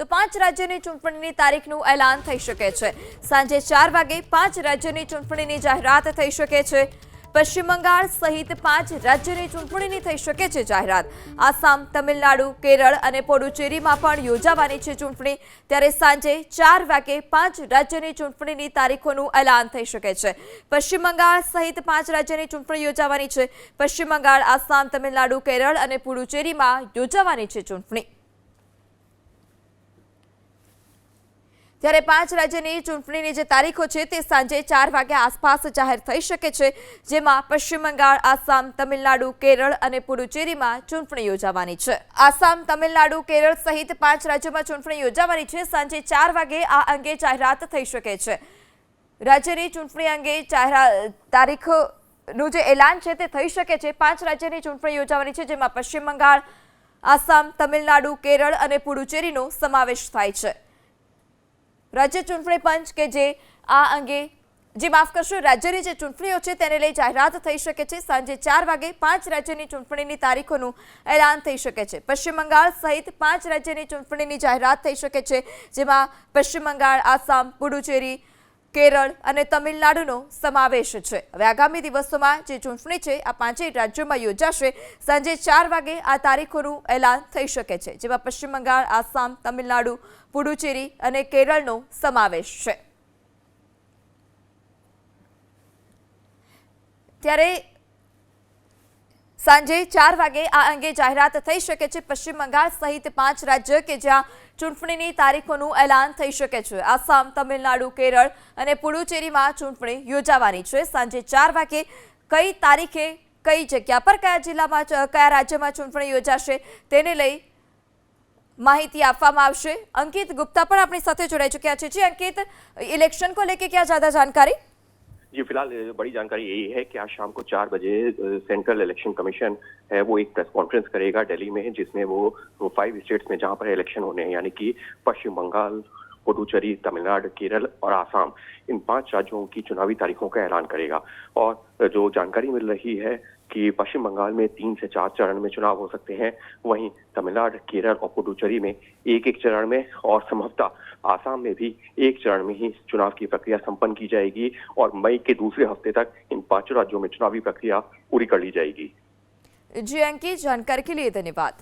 તો 5 રાજ્યોની ચૂંટણીની તારીખનું એલાન થઈ શકે છે। સાંજે 4 વાગે 5 રાજ્યોની ચૂંટણીની જાહેરાત થઈ શકે છે। પશ્ચિમ બંગાળ સહિત 5 રાજ્યોની ચૂંટણીની થઈ શકે છે જાહેરાત। આસામ, તમિલનાડુ, કેરળ અને પુડુચેરીમાં પણ યોજાવાની છે ચૂંટણી। ત્યારે સાંજે 4 વાગે 5 રાજ્યોની ચૂંટણીની તારીખોનું એલાન થઈ શકે છે। પશ્ચિમ બંગાળ સહિત 5 રાજ્યોની ચૂંટણી યોજાવાની છે। પશ્ચિમ બંગાળ, આસામ, તમિલનાડુ, કેરળ અને પુડુચેરીમાં યોજાવાની છે ચૂંટણી। ત્યારે 5 રાજ્યની ચૂંટણીની જે તારીખો છે તે સાંજે 4 વાગ્યા આસપાસ જાહેર થઈ શકે છે, જેમાં પશ્ચિમ બંગાળ, આસામ, તમિલનાડુ, કેરળ અને પુડુચેરીમાં ચૂંટણી યોજાવાની છે। આસામ, તમિલનાડુ, કેરળ સહિત 5 રાજ્યોમાં ચૂંટણી યોજાવાની છે। સાંજે 4 વાગે આ અંગે જાહેરાત થઈ શકે છે। રાજ્યની ચૂંટણી અંગે તારીખનું જે એલાન છે તે થઈ શકે છે। 5 રાજ્યની ચૂંટણી યોજાવાની છે, જેમાં પશ્ચિમ બંગાળ, આસામ, તમિલનાડુ, કેરળ અને પુડુચેરીનો સમાવેશ થાય છે। રાજ્ય ચૂંટણી પંચ કે જે આ અંગે રાજ્યની જે ચૂંટણીઓ છે તેને લઈ જાહેરાત થઈ શકે છે। સાંજે 4 વાગે 5 રાજ્યની ચૂંટણીની તારીખોનું એલાન થઈ શકે છે। પશ્ચિમ બંગાળ સહિત 5 રાજ્યની ચૂંટણીની જાહેરાત થઈ શકે છે, જેમાં પશ્ચિમ બંગાળ, આસામ, પુડુચેરી, કેરળ અને તમિલનાડુનો સમાવેશ છે। હવે આગામી દિવસોમાં જે ચૂંટણી છે આ 5 રાજ્યોમાં યોજાશે। સાંજે 4 વાગે આ તારીખોનું એલાન થઈ શકે છે, જેમાં પશ્ચિમ બંગાળ, આસામ, તમિલનાડુ, પુડુચેરી અને કેરળનો સમાવેશ છે। ત્યારે સાંજે 4 વાગે આ અંગે જાહેરાત થઈ શકે છે। પશ્ચિમ બંગાળ સહિત 5 રાજ્ય કે જ્યાં ચૂંટણીની તારીખોનું એલાન થઈ શકે છે। આસામ, તમિલનાડુ, કેરળ અને પુડુચેરીમાં ચૂંટણી યોજાવાની છે। સાંજે 4 વાગે કઈ તારીખે કઈ જગ્યા પર કયા જિલ્લામાં કયા રાજ્યમાં ચૂંટણી યોજાશે તેને લઈ માહિતી આપવામાં આવશે। અંકિત ગુપ્ता પણ આપણી સાથે જોડાઈ चुक्या છે। जी अंकित, इलेक्शन को लेकर क्या ज्यादा जानकारी? जी फिलहाल बड़ी जानकारी यही है कि आज शाम को 4 बजे सेंट्रल इलेक्शन कमीशन है वो एक प्रेस कॉन्फ्रेंस करेगा दिल्ली में, जिसमें वो 5 स्टेट्स में जहां पर इलेक्शन होने हैं, यानी कि पश्चिम बंगाल, पुडुचेरी, तमिलनाडु, केरल और आसाम, इन 5 राज्यों की चुनावी तारीखों का ऐलान करेगा। और जो जानकारी मिल रही है कि पश्चिम बंगाल में 3 से 4 चरण में चुनाव हो सकते हैं, वहीं तमिलनाडु, केरल और पुडुचेरी में एक चरण में और संभवतः आसाम में भी एक चरण में ही चुनाव की प्रक्रिया संपन्न की जाएगी और मई के दूसरे हफ्ते तक इन 5 राज्यों में चुनावी प्रक्रिया पूरी कर ली जाएगी। जी अंकित, जानकारी के लिए धन्यवाद।